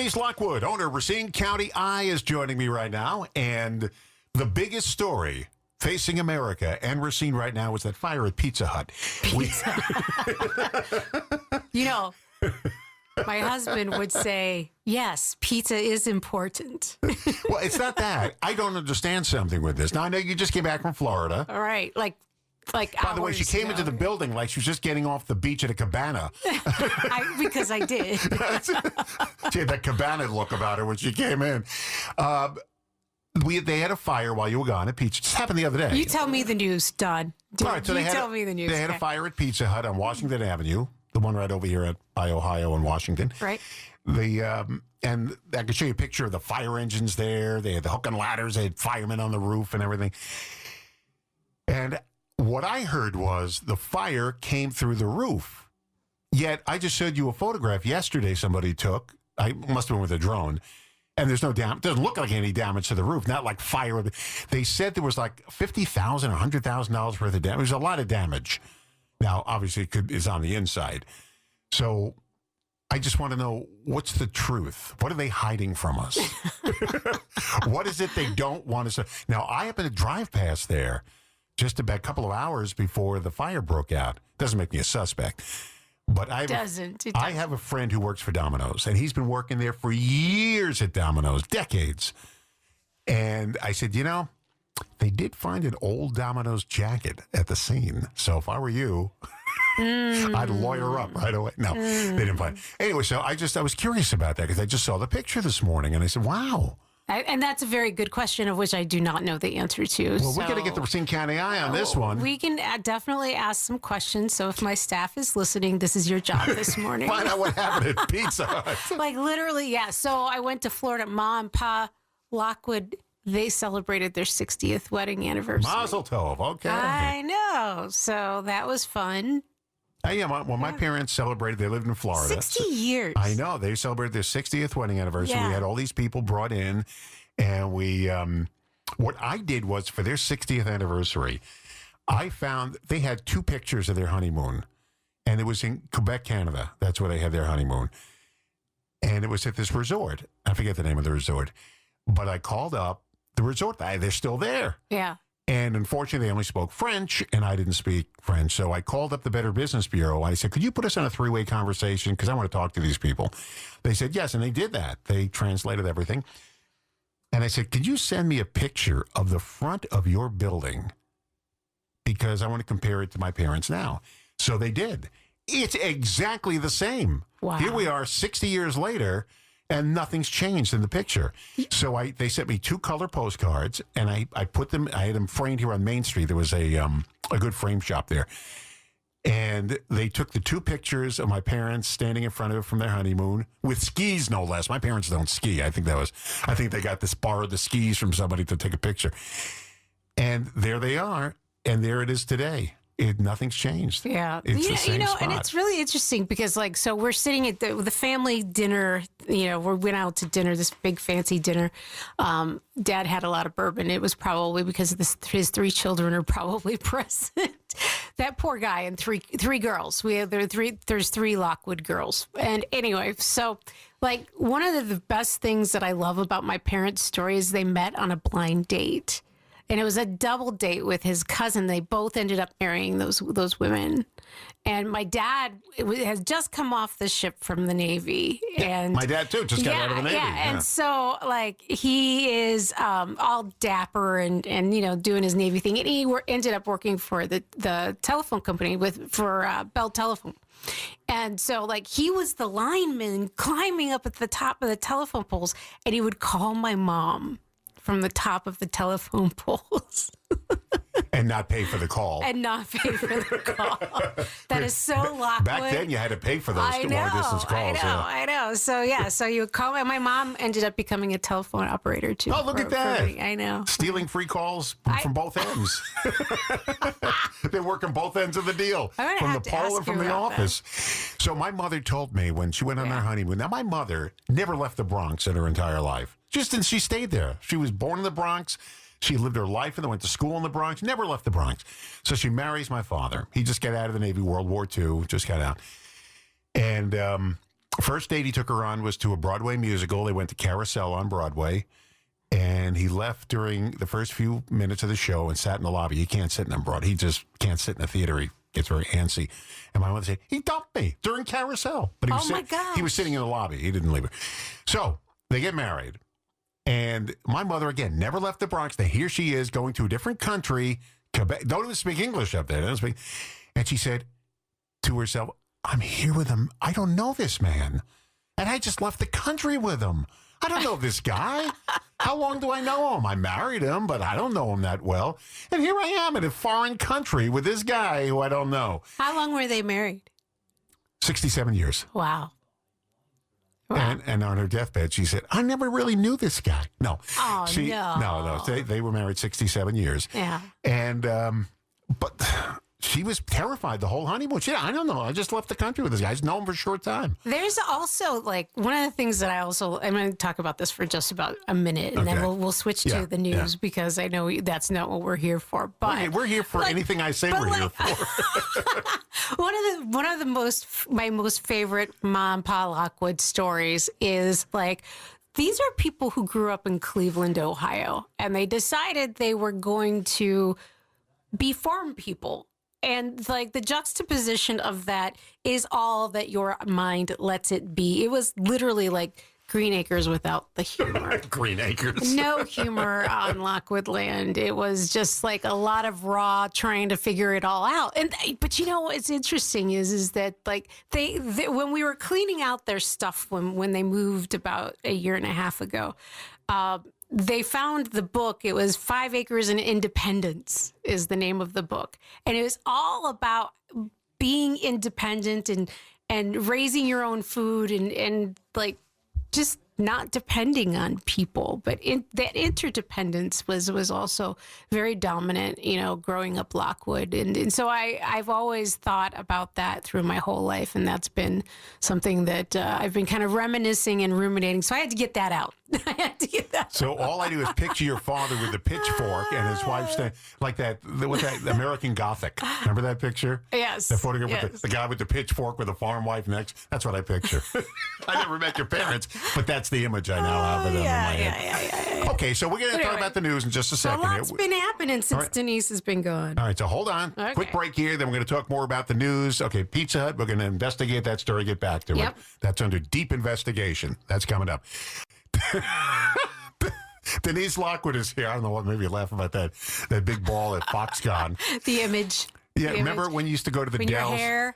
Denise Lockwood, owner of Racine County I, is joining me right now. And the biggest story facing America and Racine right now is that fire at Pizza Hut. You know, my husband would say, yes, pizza is important. Well, it's not that. I don't understand something with this. Now, I know you just came back from Florida. All right. Like By the way, she came into the building like she was just getting off the beach at a cabana. Because I did. She had that cabana look about her when she came in. They had a fire while you were gone at Pizza. It just happened the other day. You tell me the news, Don. All right, so tell me the news. They had a fire at Pizza Hut on Washington Avenue, the one right over here by Ohio and Washington. Right. And I can show you a picture of the fire engines there. They had the hook and ladders. They had firemen on the roof and everything. And what I heard was the fire came through the roof. Yet I just showed you a photograph yesterday somebody took. I must have been with a drone. And there's no damage. It doesn't look like any damage to the roof. Not like fire. They said there was like $50,000 or $100,000 worth of damage. There's a lot of damage. Now, obviously, it's on the inside. So I just want to know, what's the truth? What are they hiding from us? What is it they don't want us to? Now, I happened to drive past there just about a couple of hours before the fire broke out. Doesn't make me a suspect. But I have a friend who works for Domino's, and he's been working there for years at Domino's, decades. And I said, they did find an old Domino's jacket at the scene. So if I were you, I'd lawyer up right away. No, they didn't find it. Anyway, so I was curious about that because I just saw the picture this morning, and I said, wow. And that's a very good question of which I do not know the answer to. Well, we're going to get the Racine County Eye on this one. We can definitely ask some questions. So if my staff is listening, this is your job this morning. Find out what happened at Pizza Hut. Like literally, yeah. So I went to Florida. Ma and Pa Lockwood, they celebrated their 60th wedding anniversary. Mazel tov. Okay. I know. So that was fun. Yeah, my parents celebrated, they lived in Florida. 60 years. I know. They celebrated their 60th wedding anniversary. Yeah. We had all these people brought in, and what I did was for their 60th anniversary, I found they had 2 pictures of their honeymoon, and it was in Quebec, Canada. That's where they had their honeymoon. And it was at this resort. I forget the name of the resort. But I called up the resort. They're still there. Yeah. And unfortunately, they only spoke French, and I didn't speak French. So I called up the Better Business Bureau. I said, could you put us on a 3-way conversation? Because I want to talk to these people. They said, yes, and they did that. They translated everything. And I said, could you send me a picture of the front of your building? Because I want to compare it to my parents now. So they did. It's exactly the same. Wow. Here we are 60 years later, and nothing's changed in the picture. So they sent me 2 color postcards, and I put them. I had them framed here on Main Street. There was a good frame shop there, and they took the 2 pictures of my parents standing in front of it from their honeymoon with skis, no less. My parents don't ski. I think they borrowed the skis from somebody to take a picture, and there they are, and there it is today. Nothing's changed. Yeah. It's the same spot. And it's really interesting because, so we're sitting at the family dinner, we went out to dinner, this big fancy dinner. Dad had a lot of bourbon. It was probably because his 3 children are probably present. That poor guy and three girls. There's 3 Lockwood girls. And anyway, so one of the best things that I love about my parents' story is they met on a blind date. And it was a double date with his cousin. They both ended up marrying those women. And my dad has just come off the ship from the Navy. And my dad, too, just got out of the Navy. Yeah, and so, he is all dapper and doing his Navy thing. And he ended up working for the telephone company for Bell Telephone. And so, he was the lineman climbing up at the top of the telephone poles, and he would call my mom from the top of the telephone poles. And not pay for the call. That is so Lockwood. Back then, you had to pay for those long-distance calls. I know. So you would call, and my mom ended up becoming a telephone operator, too. Oh, look at that. I know. Stealing free calls from both ends. They're working both ends of the deal. From the pole and from the office. So my mother told me when she went on her honeymoon. Now, my mother never left the Bronx in her entire life. She stayed there. She was born in the Bronx. She lived her life and then went to school in the Bronx, never left the Bronx. So she marries my father. He just got out of the Navy, World War II, just got out. And First date he took her on was to a Broadway musical. They went to Carousel on Broadway. And he left during the first few minutes of the show and sat in the lobby. He can't sit in a Broadway. He just can't sit in a theater. He gets very antsy. And my mother said, he dumped me during Carousel. But my gosh. he was sitting in the lobby. He didn't leave her. So they get married. And my mother, again, never left the Bronx. Now, here she is going to a different country. Quebec. Don't even speak English up there. Don't speak. And she said to herself, I'm here with him. I don't know this man. And I just left the country with him. I don't know this guy. How long do I know him? I married him, but I don't know him that well. And here I am in a foreign country with this guy who I don't know. How long were they married? 67 years. Wow. And on her deathbed, she said, I never really knew this guy. No. Oh, no. No. They were married 67 years. Yeah. And, but she was terrified the whole honeymoon. She said, I don't know. I just left the country with this guy. I just know him for a short time. There's also, like, one of the things that I'm going to talk about this for just about a minute, and then we'll switch to the news because I know that's not what we're here for. But we're here for anything I say we're here for. one of my most favorite Mom Pa Lockwood stories is, like, these are people who grew up in Cleveland, Ohio, and they decided they were going to be farm people. And, like, the juxtaposition of that is all that your mind lets it be. It was literally like Green Acres without the humor. Green Acres. No humor on Lockwood land. It was just like a lot of raw trying to figure it all out. But you know what's interesting is that, like, they when we were cleaning out their stuff when they moved about a year and a half ago, they found the book. It was 5 Acres and Independence is the name of the book. And it was all about being independent and raising your own food and like just not depending on people. But that interdependence was also very dominant, growing up Lockwood. And so I've always thought about that through my whole life. And that's been something that I've been kind of reminiscing and ruminating. So I had to get that out. I had to get that So all I do is picture your father with a pitchfork and his wife standing like that. What's that? American Gothic. Remember that picture? Yes. The photograph yes. with the guy with the pitchfork with the farm wife next. That's what I picture. I never met your parents, but that's the image I now have of them in my head. Yeah. Okay, so we're going to talk about the news in just a second. A lot's been happening since right. Denise has been gone. All right, so hold on. Okay. Quick break here, then we're going to talk more about the news. Okay, Pizza Hut, we're going to investigate that story, get back to it. That's under deep investigation. That's coming up. Denise Lockwood is here. I don't know what, maybe you laugh about that big ball at Foxconn. The image. Yeah, remember when you used to go to the Dells? Your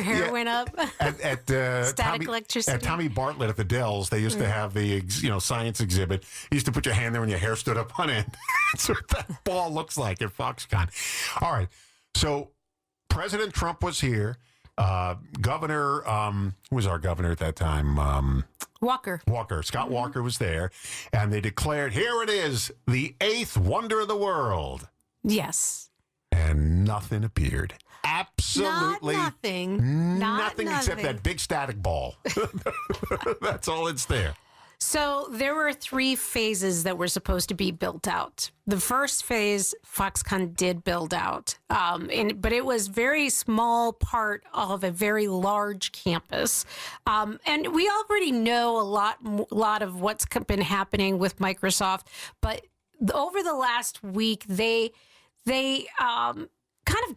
hair went up? At Static electricity. At Tommy Bartlett at the Dells, they used to have the science exhibit. You used to put your hand there and your hair stood up on end. That's what that ball looks like at Foxconn. All right, so President Trump was here. Governor, who was our governor at that time? Walker. Scott Walker was there. And they declared, here it is, the 8th wonder of the world. Yes. And nothing appeared. Absolutely nothing. Nothing except that big static ball. That's all it's there. So there were 3 phases that were supposed to be built out. The first phase, Foxconn did build out, but it was very small part of a very large campus. And we already know a lot of what's been happening with Microsoft, but over the last week, they kind of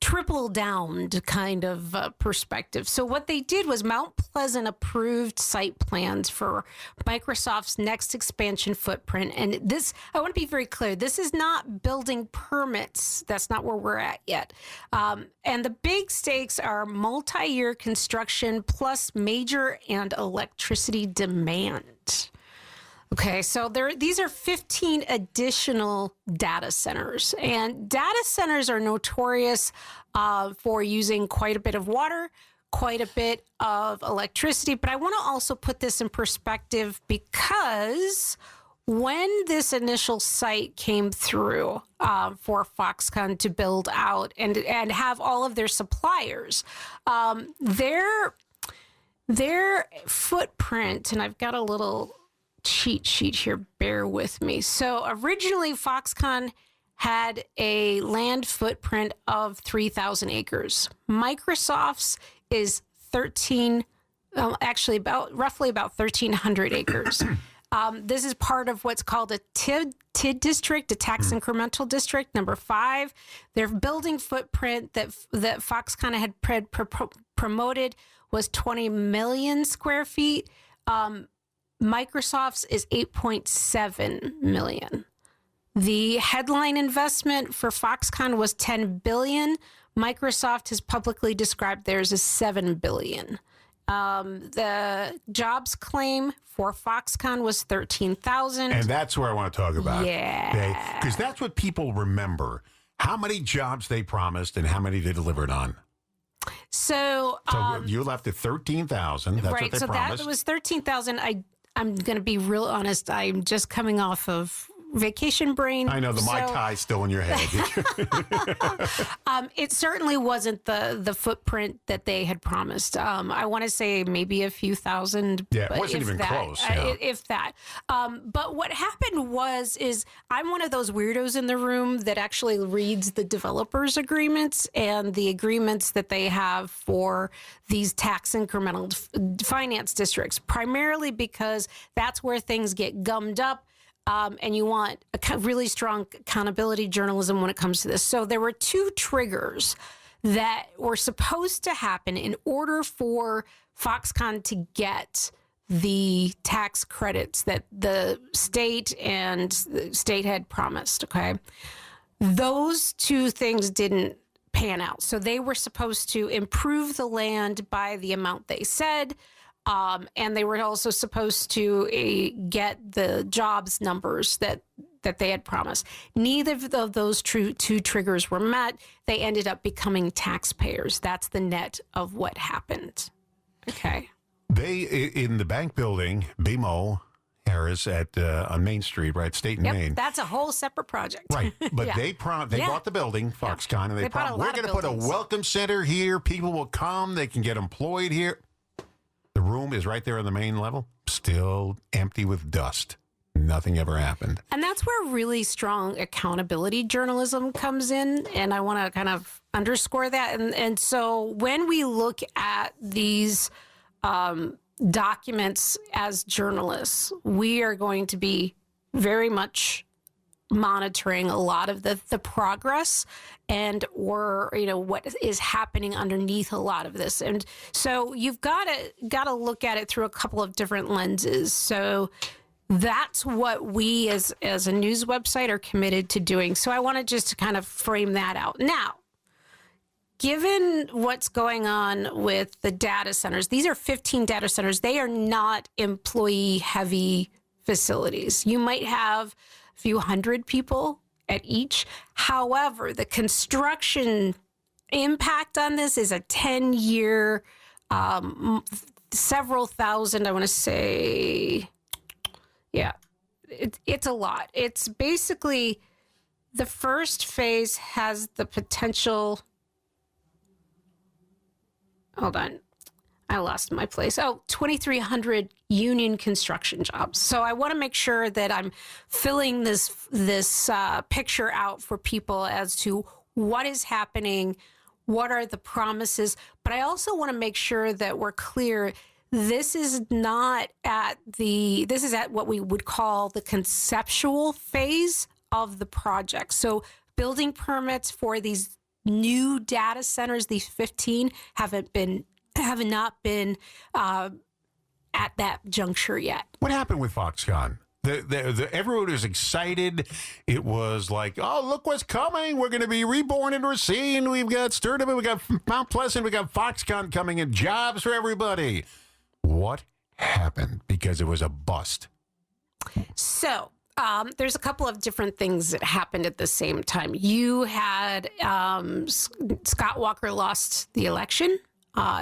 triple down kind of perspective. So what they did was Mount Pleasant approved site plans for Microsoft's next expansion footprint. And this, I want to be very clear, this is not building permits. That's not where we're at yet. And the big stakes are multi-year construction plus major and electricity demand. Okay, so these are 15 additional data centers. And data centers are notorious for using quite a bit of water, quite a bit of electricity. But I want to also put this in perspective because when this initial site came through for Foxconn to build out and have all of their suppliers, their footprint, and I've got a little cheat sheet here, bear with me. So originally Foxconn had a land footprint of 3,000 acres. Microsoft's is actually roughly about 1,300 acres. This is part of what's called a TID district, a tax incremental district, number 5. Their building footprint that Foxconn had promoted was 20 million square feet. Microsoft's is 8.7 million. The headline investment for Foxconn was 10 billion. Microsoft has publicly described theirs as 7 billion. The jobs claim for Foxconn was 13,000. And that's where I want to talk about. Yeah. Because that's what people remember. How many jobs they promised and how many they delivered on. So you left at 13,000. That's right, what they so promised. that was 13,000. I'm going to be real honest. I'm just coming off of vacation brain. I know, Mai Tai's still in your head. It certainly wasn't the footprint that they had promised. I want to say maybe a few thousand. Yeah, it wasn't even close. If that. But what happened is I'm one of those weirdos in the room that actually reads the developers' agreements and the agreements that they have for these tax incremental finance districts, primarily because that's where things get gummed up. And you want a really strong accountability journalism when it comes to this. So there were 2 triggers that were supposed to happen in order for Foxconn to get the tax credits that the state had promised, okay? Those 2 things didn't pan out. So they were supposed to improve the land by the amount they said. And they were also supposed to get the jobs numbers that they had promised. Neither of those 2 triggers were met. They ended up becoming taxpayers. That's the net of what happened. Okay. They, in the bank building, BMO Harris on Main Street, right? State and Main. That's a whole separate project. Right. But they bought the building, Foxconn, and they promised, we're going to put a welcome center here. People will come. They can get employed here. The room is right there on the main level, still empty with dust. Nothing ever happened. And that's where really strong accountability journalism comes in. And I want to kind of underscore that. And so when we look at these documents as journalists, we are going to be very much monitoring a lot of the progress or what is happening underneath a lot of this. And so you've got to look at it through a couple of different lenses. So that's what we as a news website are committed to doing. So I want to just kind of frame that out. Now, given what's going on with the data centers, these are 15 data centers. They are not employee heavy facilities. You might have a few hundred people at each. However, the construction impact on this is a 10-year, several thousand, I want to say, it's a lot. It's basically the first phase has the potential. Hold on. I lost my place. 2,300 union construction jobs. So I want to make sure that I'm filling this picture out for people as to what is happening, what are the promises. But I also want to make sure that we're clear. This is at what we would call the conceptual phase of the project. So building permits for these new data centers, these 15, have not been at that juncture yet. What happened with Foxconn? Everyone was excited. It was like, oh, look what's coming. We're going to be reborn in Racine. We've got Sturtevant. We've got Mount Pleasant. We've got Foxconn coming and jobs for everybody. What happened? Because it was a bust. So there's a couple of different things that happened at the same time. You had Scott Walker lost the election.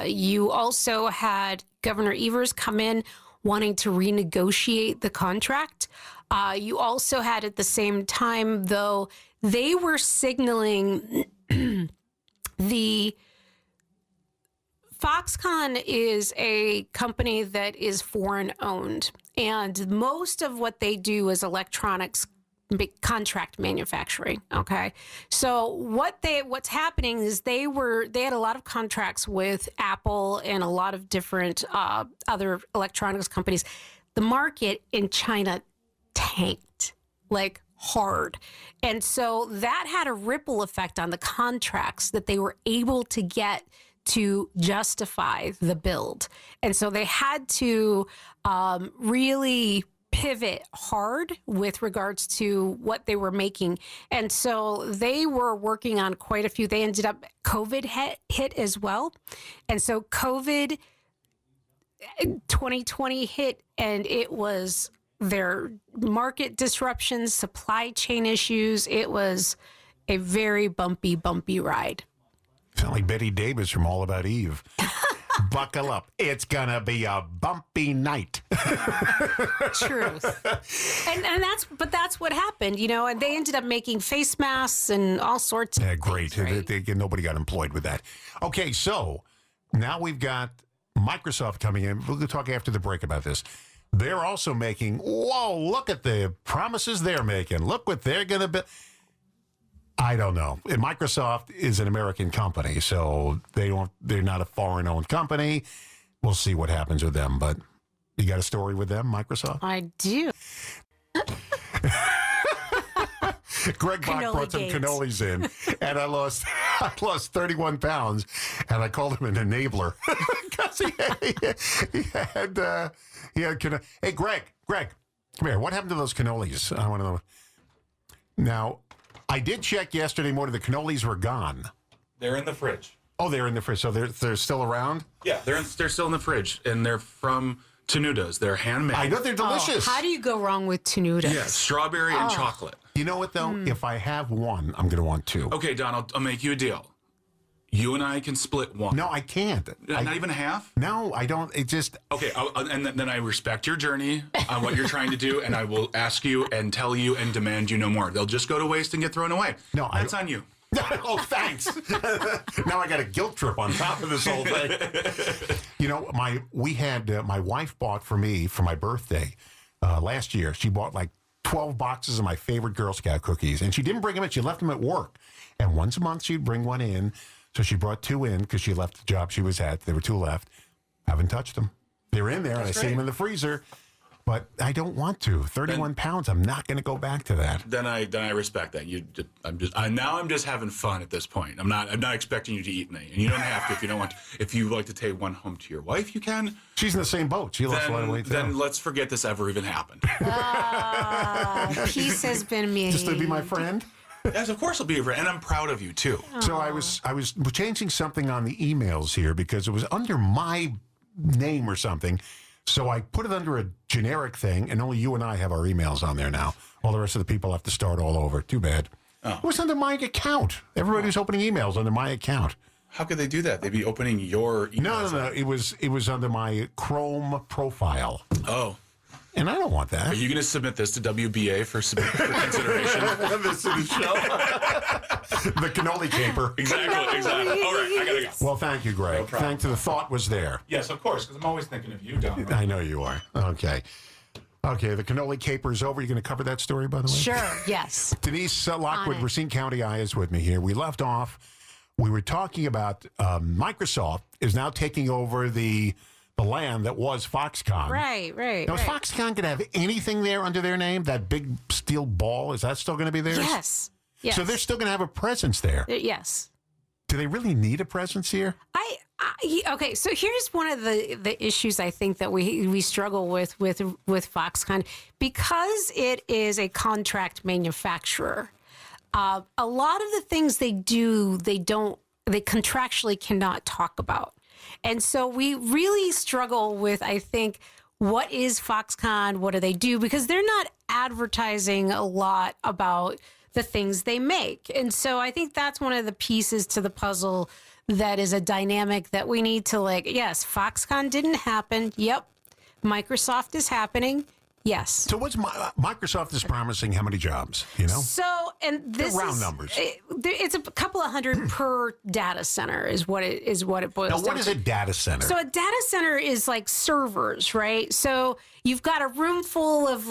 You also had Governor Evers come in wanting to renegotiate the contract. You also had at the same time, though, they were signaling the Foxconn is a company that is foreign owned, and most of what they do is electronics contract manufacturing. Okay. So what's happening is they had a lot of contracts with Apple and a lot of different other electronics companies. The market in China tanked like hard. And so that had a ripple effect on the contracts that they were able to get to justify the build. And so they had to really pivot hard with regards to what they were making. And so they were working on quite a few. They ended up, COVID hit as well. And so COVID 2020 hit, and it was their market disruptions, supply chain issues. It was a very bumpy ride. Sound like Betty Davis from All About Eve. Buckle up. It's going to be a bumpy night. Truth. And that's what happened, and they ended up making face masks and all sorts of great. things, right? Nobody got employed with that. Okay, so now we've got Microsoft coming in. We'll talk after the break about this. They're also making, look at the promises they're making. Look what they're going to be. I don't know. And Microsoft is an American company, so they're not a foreign-owned company. We'll see what happens with them. But you got a story with them, Microsoft? I do. Greg Bach brought some cannolis in, and I lost 31 pounds, and I called him an enabler because he had hey, Greg, come here. What happened to those cannolis? I want to know. Now, I did check yesterday morning. The cannolis were gone. They're in the fridge. Oh, they're in the fridge. So they're still around? Yeah, they're still in the fridge, and they're from Tenuda's. They're handmade. I know they're delicious. How do you go wrong with Tenuda's? Yeah, strawberry and chocolate. You know what, though? If I have one, I'm going to want two. Okay, Don, I'll make you a deal. You and I can split one. No, I can't. Not even half? No, I don't. It just... Okay, and then I respect your journey on what you're trying to do, and I will ask you and tell you and demand you no more. They'll just go to waste and get thrown away. No, That's on you. Oh, thanks. Now I got a guilt trip on top of this whole thing. My wife bought for me for my birthday last year. She bought like 12 boxes of my favorite Girl Scout cookies, and she didn't bring them in. She left them at work, and once a month she'd bring one in. So she brought two in because she left the job she was at. There were two left. Haven't touched them. They're in there, and I see them in the freezer. But I don't want to. 31 pounds. I'm not going to go back to that. Then I respect that. I'm just having fun at this point. I'm not expecting you to eat any, and you don't have to if you don't want to. If you like to take one home to your wife, you can. She's in the same boat. She lost a lot of weight. Then let's forget this ever even happened. Peace has been made. Just to be my friend. Yes, of course I'll be your friend, and I'm proud of you too. So I was changing something on the emails here because it was under my name or something. So I put it under a generic thing, and only you and I have our emails on there now. All the rest of the people have to start all over. Too bad. Oh. It was under my account. Everybody's opening emails under my account. How could they do that? They'd be opening your emails. No. It was under my Chrome profile. Oh. And I don't want that. Are you going to submit this to WBA for consideration? This is the show. The cannoli caper. Exactly. All right, I got to go. Well, thank you, Greg. No problem. Thanks. The thought was there. Yes, of course, because I'm always thinking of you, Don. I know you are. Okay, the cannoli caper is over. You're going to cover that story, by the way? Sure, yes. Denise Lockwood, Racine County, I is with me here. We left off. We were talking about Microsoft is now taking over the land that was Foxconn. Right. Now, is Foxconn going to have anything there under their name? That big steel ball, is that still going to be theirs? Yes. So they're still going to have a presence there? Yes. Do they really need a presence here? Okay, so here's one of the issues I think that we struggle with Foxconn. Because it is a contract manufacturer, a lot of the things they do, they contractually cannot talk about. And so we really struggle with, I think, what is Foxconn? What do they do? Because they're not advertising a lot about the things they make. And so I think that's one of the pieces to the puzzle that is a dynamic that we need to yes, Foxconn didn't happen. Yep. Microsoft is happening. Yes. So what's Microsoft is promising how many jobs, So, and this round numbers. It's a couple of hundred per data center is what it boils down to. Now, what is a data center? So a data center is like servers, right? So you've got a room full of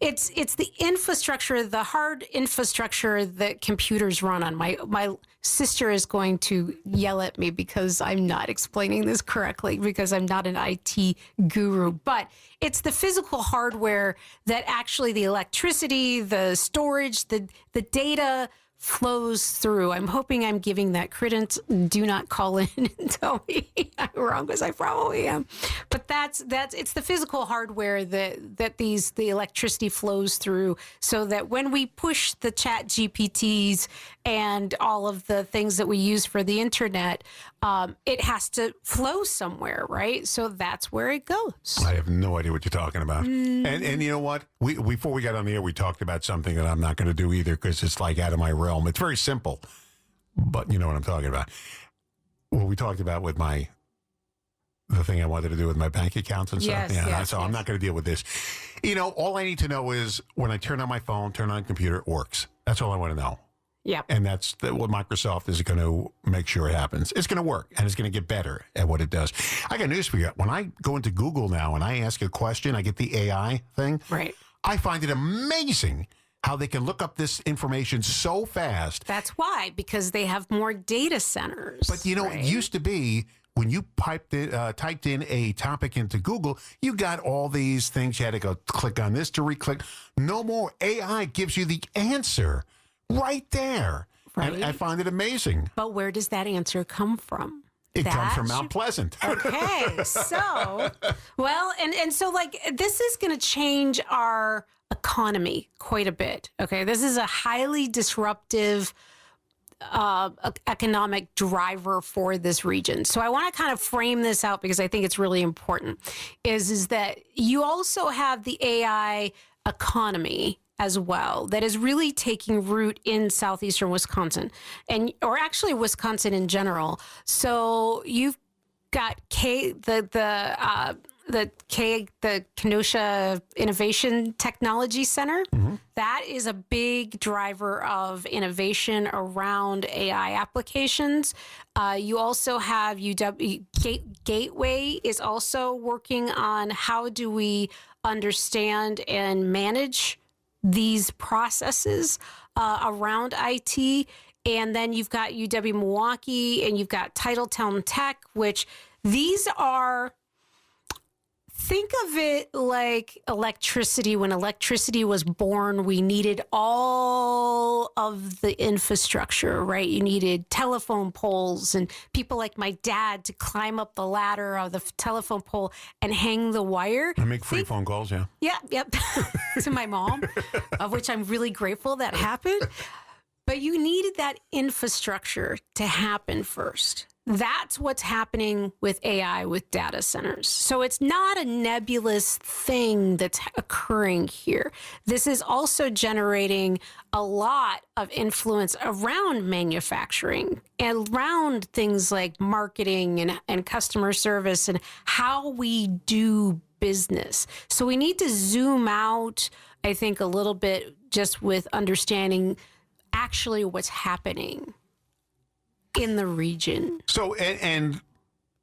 It's the infrastructure, the hard infrastructure that computers run on. My sister is going to yell at me because I'm not explaining this correctly, because I'm not an IT guru. But it's the physical hardware that actually the electricity, the storage, the data flows through. I'm hoping I'm giving that credence. Do not call in and tell me I'm wrong, because I probably am. But it's the physical hardware that the electricity flows through, so that when we push the chat GPTs and all of the things that we use for the internet, it has to flow somewhere, right? So that's where it goes. I have no idea what you're talking about. And you know what? Before we got on the air, we talked about something that I'm not going to do either, because it's like out of my realm. It's very simple, but you know what I'm talking about. Well, we talked about with the thing I wanted to do with my bank accounts and stuff. Yes, I'm not going to deal with this. You know, all I need to know is when I turn on my phone, turn on the computer, it works. That's all I want to know. Yeah. And that's what Microsoft is going to make sure it happens. It's going to work, and it's going to get better at what it does. I got news for you. When I go into Google now and I ask a question, I get the AI thing. Right. I find it amazing how they can look up this information so fast. That's why, because they have more data centers. But, you know, right? It used to be when you typed in a topic into Google, you got all these things. You had to go click on this to re-click. No more. AI gives you the answer right there. Right. And I find it amazing. But where does that answer come from? It comes from Mount Pleasant. Okay, so, well, and so like this is going to change our economy quite a bit. Okay, this is a highly disruptive economic driver for this region. So I want to kind of frame this out because I think it's really important. Is that you also have the AI economy as well that is really taking root in southeastern Wisconsin, or actually Wisconsin in general. So you've got the Kenosha Innovation Technology Center. Mm-hmm. That is a big driver of innovation around AI applications. You also have Gateway is also working on how do we understand and manage these processes around IT. And then you've got UW Milwaukee and you've got Titletown Tech, which these are, think of it like electricity. When electricity was born, we needed all of the infrastructure, right? You needed telephone poles and people like my dad to climb up the ladder of the telephone pole and hang the wire. I make free phone calls, yeah. Yep. To my mom, of which I'm really grateful that happened. But you needed that infrastructure to happen first. That's what's happening with AI with data centers. So it's not a nebulous thing that's occurring here. This is also generating a lot of influence around manufacturing and around things like marketing and customer service and how we do business. So we need to zoom out, I think, a little bit just with understanding actually what's happening in the region. So, and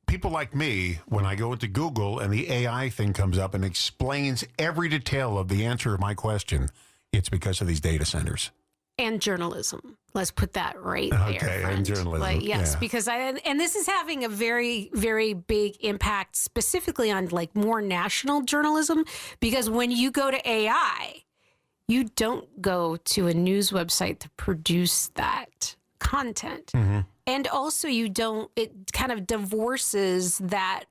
people like me, when I go into Google and the AI thing comes up and explains every detail of the answer of my question, it's because of these data centers. And journalism. Let's put that right there. Okay, and journalism. Like, yes, yeah. because and this is having a very, very big impact specifically on like more national journalism, because when you go to AI, you don't go to a news website to produce that content. Mm-hmm. And also it kind of divorces that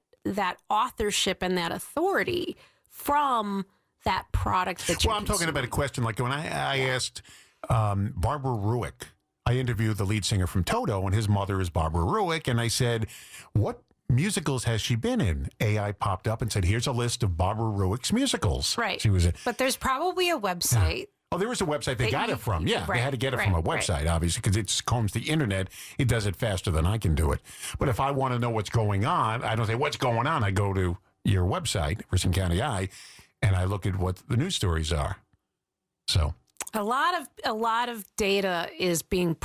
authorship and that authority from that product that you're I'm talking about a question like when I asked Barbara Ruick, I interviewed the lead singer from Toto, and his mother is Barbara Ruick, and I said, what musicals has she been in? AI popped up and said, here's a list of Barbara Ruick's musicals. Right. She was but there's probably a website. Yeah. Oh, there was a website they got it from. Yeah, they had to get it from a website, obviously, because it combs the internet. It does it faster than I can do it. But if I want to know what's going on, I don't say, what's going on? I go to your website, Racine County Eye, and I look at what the news stories are. So a lot of data is being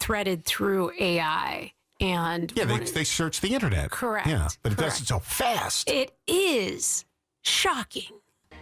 threaded through AI. And yeah, they search the internet. Correct. Yeah, but it does it so fast. It is shocking.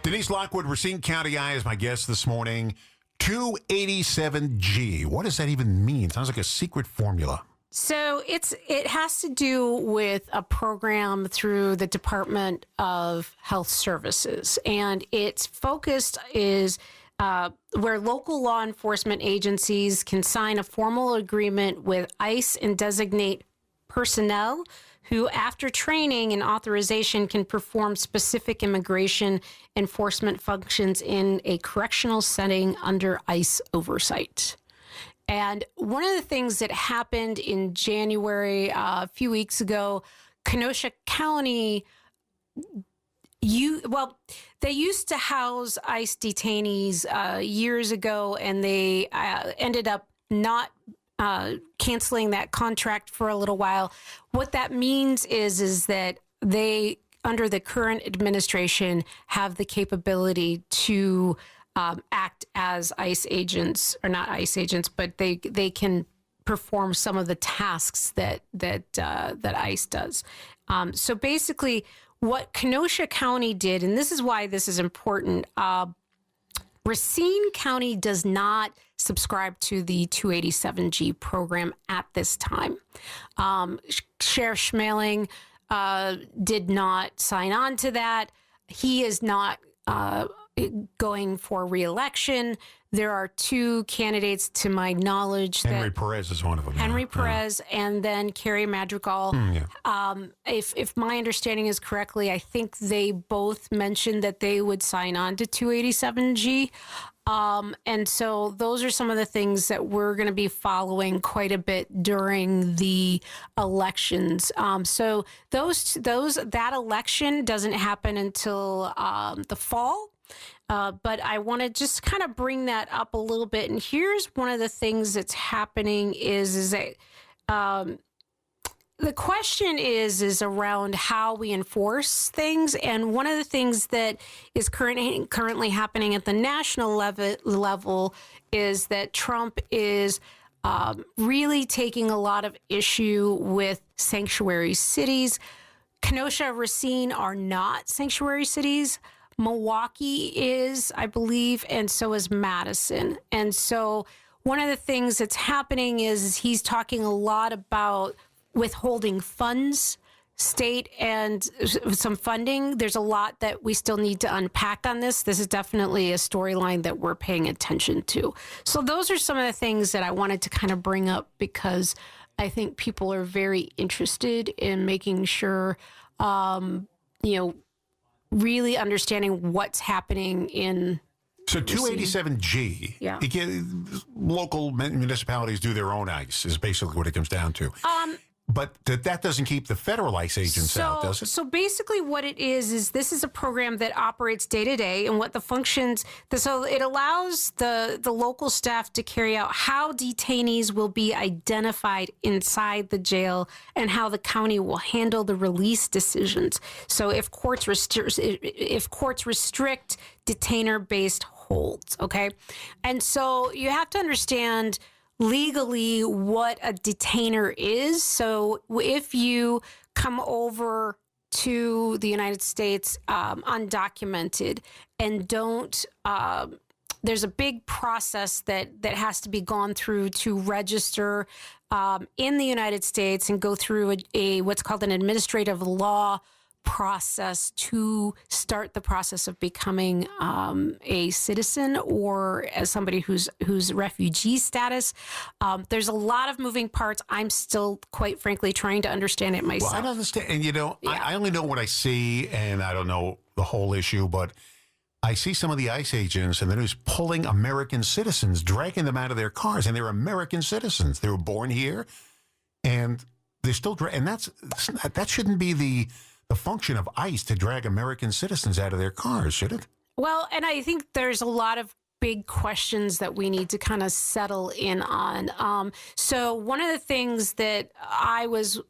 Denise Lockwood, Racine County Eye, is my guest this morning. 287G. What does that even mean? Sounds like a secret formula. So it has to do with a program through the Department of Health Services, and its focus is where local law enforcement agencies can sign a formal agreement with ICE and designate personnel who, after training and authorization, can perform specific immigration enforcement functions in a correctional setting under ICE oversight. And one of the things that happened in January, a few weeks ago, Kenosha County, they used to house ICE detainees years ago, and they ended up not canceling that contract for a little while. What that means is that they, under the current administration, have the capability to act as ICE agents, or not ICE agents, but they can perform some of the tasks that ICE does. So basically, what Kenosha County did, and this is why this is important, Racine County does not subscribe to the 287G program at this time. Sheriff Schmeling did not sign on to that. He is not going for re-election. There are two candidates, to my knowledge. Henry Perez is one of them. Henry Perez and then Carrie Madrigal. If my understanding is correctly, I think they both mentioned that they would sign on to 287G. And so those are some of the things that we're going to be following quite a bit during the elections. So that election doesn't happen until the fall. But I want to just kind of bring that up a little bit. And here's one of the things that's happening is that the question is around how we enforce things. And one of the things that is currently happening at the national level is that Trump is really taking a lot of issue with sanctuary cities. Kenosha, Racine are not sanctuary cities. Milwaukee is, I believe, and so is Madison. And so one of the things that's happening is he's talking a lot about withholding funds, state and some funding. There's a lot that we still need to unpack on this. This is definitely a storyline that we're paying attention to. So those are some of the things that I wanted to kind of bring up because I think people are very interested in making sure, really understanding what's happening in. So 287G, local municipalities do their own ICE is basically what it comes down to. But that doesn't keep the federal ICE agents out, does it? So basically what it is this is a program that operates day to day, and what the functions, so it allows the local staff to carry out how detainees will be identified inside the jail and how the county will handle the release decisions. So if courts restrict detainer-based holds, okay? And so you have to understand legally what a detainer is. So if you come over to the United States undocumented and don't, there's a big process that has to be gone through to register in the United States and go through a what's called an administrative law process to start the process of becoming a citizen or as somebody who's refugee status. There's a lot of moving parts. I'm still, quite frankly, trying to understand it myself. Well, I don't understand. And, I only know what I see, and I don't know the whole issue, but I see some of the ICE agents, and they're just pulling American citizens, dragging them out of their cars, and they're American citizens. They were born here, and they're still and that shouldn't be the function of ICE to drag American citizens out of their cars, should it? Well, and I think there's a lot of big questions that we need to kind of settle in on. So one of the things that I was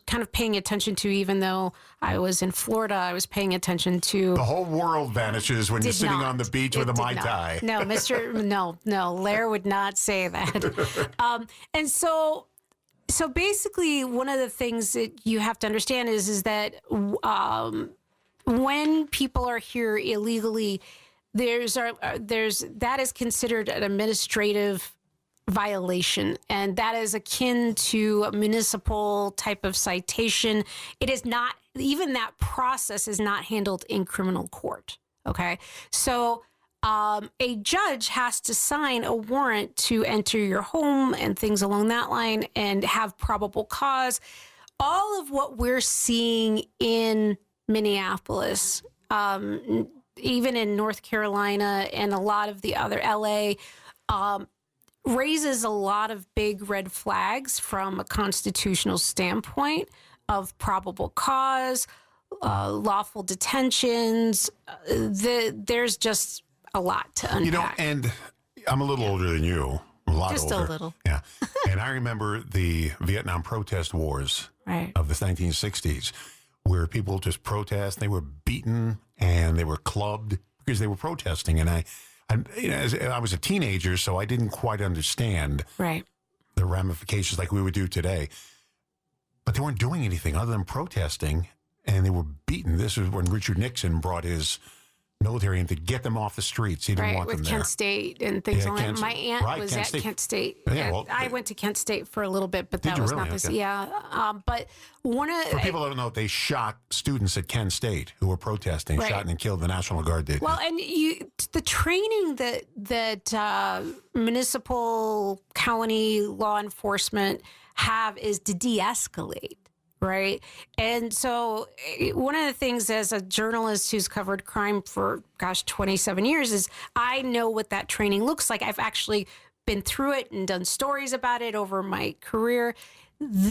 kind of paying attention to, even though I was in Florida, I was paying attention to. The whole world vanishes when you're sitting on the beach with a Mai Tai. No, no, Lair would not say that. And so basically, one of the things that you have to understand is that when people are here illegally, that is considered an administrative violation, and that is akin to a municipal type of citation. It is not, even that process is not handled in criminal court. Okay. So a judge has to sign a warrant to enter your home and things along that line and have probable cause. All of what we're seeing in Minneapolis, even in North Carolina and a lot of the other LA, raises a lot of big red flags from a constitutional standpoint of probable cause, lawful detentions. There's just a lot to unpack. And I'm a little older than you. A lot just older. a little. Yeah. And I remember the Vietnam protest wars of the 1960s, where people just protest. They were beaten and they were clubbed because they were protesting. And I was a teenager, so I didn't quite understand the ramifications like we would do today. But they weren't doing anything other than protesting, and they were beaten. This is when Richard Nixon brought his military in to get them off the streets. He didn't want them with there. Kent State and things like that. My aunt was at Kent State. Yeah, well, I went to Kent State for a little bit, but that was really? not this. Okay. Yeah. But one of For people that don't know, they shot students at Kent State who were protesting, shot and killed. The National Guard did. Well, and the training that municipal, county law enforcement have is to de-escalate. Right. And so one of the things as a journalist who's covered crime for, 27 years is I know what that training looks like. I've actually been through it and done stories about it over my career.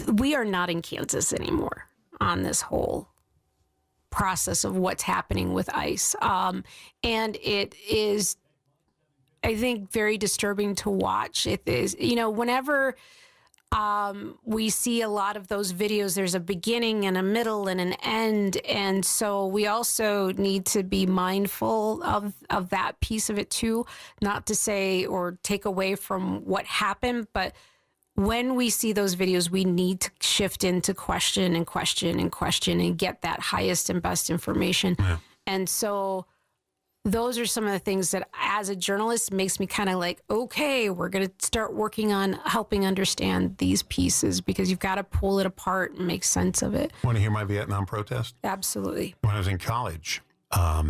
We are not in Kansas anymore on this whole process of what's happening with ICE. And it is, I think, very disturbing to watch. It is, whenever we see a lot of those videos, there's a beginning and a middle and an end. And so we also need to be mindful of that piece of it too, not to say or take away from what happened, but when we see those videos, we need to shift into question and get that highest and best information. Yeah. And so those are some of the things that as a journalist makes me kind of like, okay, we're going to start working on helping understand these pieces because you've got to pull it apart and make sense of it. Want to hear my Vietnam protest? Absolutely. When I was in college, I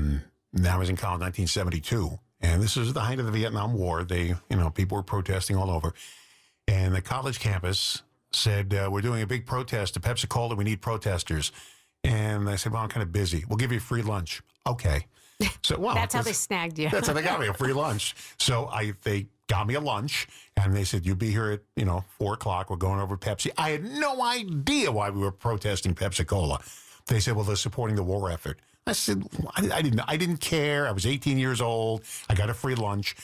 was in college in 1972, and this is the height of the Vietnam War. People were protesting all over. And the college campus said, we're doing a big protest at Pepsi-Cola. We need protesters. And I said, well, I'm kind of busy. We'll give you free lunch. Okay. So, that's how they snagged you. That's how they got me, a free lunch. So they got me a lunch, and they said, you'll be here at, 4 o'clock. We're going over Pepsi. I had no idea why we were protesting Pepsi-Cola. They said, well, they're supporting the war effort. I said, I didn't care. I was 18 years old. I got a free lunch.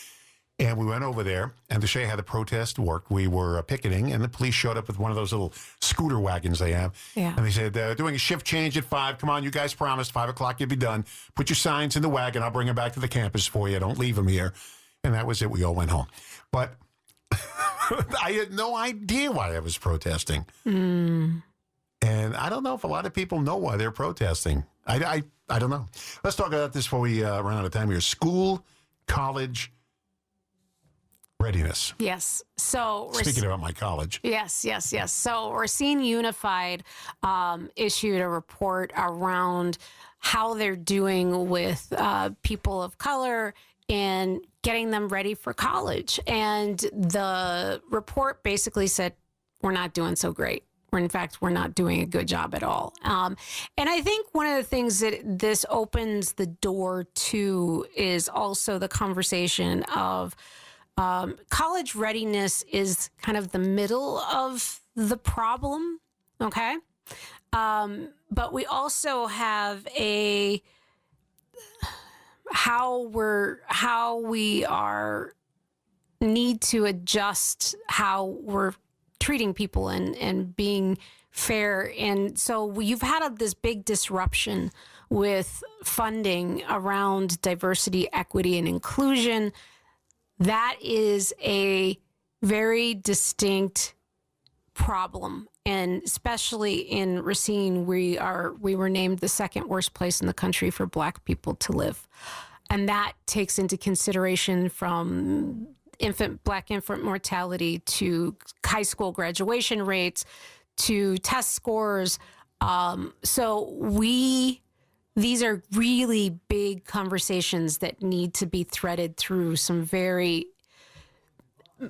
And we went over there, and to show you how the protest worked, we were picketing, and the police showed up with one of those little scooter wagons they have. Yeah. And they said, doing a shift change at 5. Come on, you guys promised 5 o'clock you'd be done. Put your signs in the wagon. I'll bring them back to the campus for you. Don't leave them here. And that was it. We all went home. But I had no idea why I was protesting. And I don't know if a lot of people know why they're protesting. I don't know. Let's talk about this before we run out of time here. School, college, readiness. Yes. So speaking about my college. Yes. So Racine Unified issued a report around how they're doing with people of color and getting them ready for college. And the report basically said, we're not doing so great. In fact, we're not doing a good job at all. And I think one of the things that this opens the door to is also the conversation of college readiness is kind of the middle of the problem, okay? But we also have how we need to adjust how we're treating people and being fair. And so you've had this big disruption with funding around diversity, equity, and inclusion. That is a very distinct problem. And especially in Racine, we were named the second worst place in the country for Black people to live. And that takes into consideration from Black infant mortality to high school graduation rates to test scores. These are really big conversations that need to be threaded through some very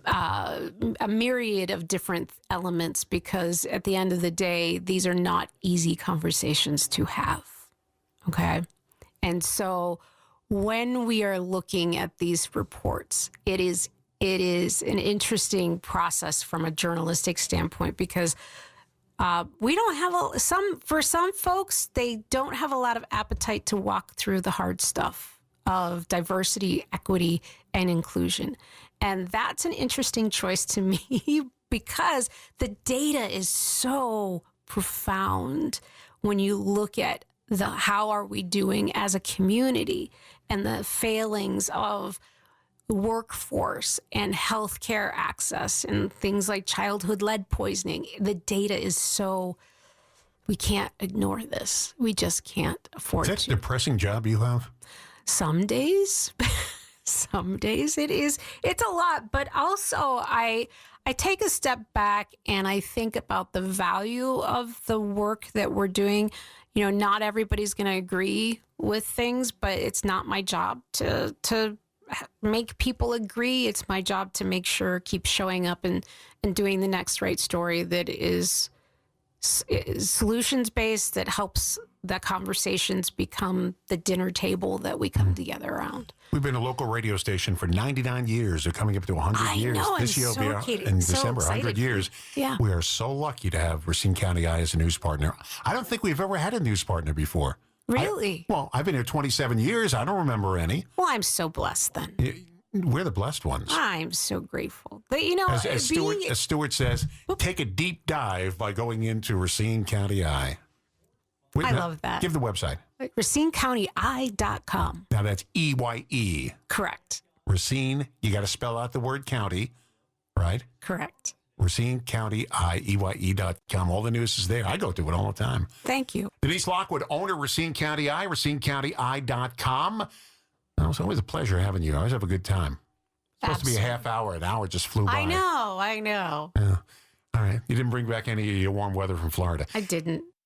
a myriad of different elements, because at the end of the day, these are not easy conversations to have. Okay. And so when we are looking at these reports, it is an interesting process from a journalistic standpoint, because we don't have for some folks, they don't have a lot of appetite to walk through the hard stuff of diversity, equity, and inclusion. And that's an interesting choice to me because the data is so profound when you look at how are we doing as a community and the failings of workforce and healthcare access and things like childhood lead poisoning. The data is so, we can't ignore this. We just can't afford to. Is that a depressing job you have? Some days, some days it is. It's a lot, but also I take a step back and I think about the value of the work that we're doing. You know, not everybody's going to agree with things, but it's not my job to make people agree. It's my job to make sure, keep showing up and doing the next right story that is solutions-based, that helps the conversations become the dinner table that we come together around. We've been a local radio station for 99 years. They're coming up to 100 years. This year will be in December, 100 years. Yeah. We are so lucky to have Racine County Eye as a news partner. I don't think we've ever had a news partner before. Really? I've been here 27 years. I don't remember any. Well, I'm so blessed then. We're the blessed ones. I'm so grateful. But, you know, as Stuart says, take a deep dive by going into Racine County Eye. I love that. Give the website. RacineCountyEye.com. Now that's EYE. Correct. Racine, you got to spell out the word county, right? Correct. RacineCountyEye.com. All the news is there. I go through it all the time. Thank you. Denise Lockwood, owner, Racine County Eye, RacineCountyEye.com. Well, it's always a pleasure having you. I always have a good time. It's supposed to be a half hour. An hour just flew by. I know. Yeah. All right. You didn't bring back any of your warm weather from Florida. I didn't.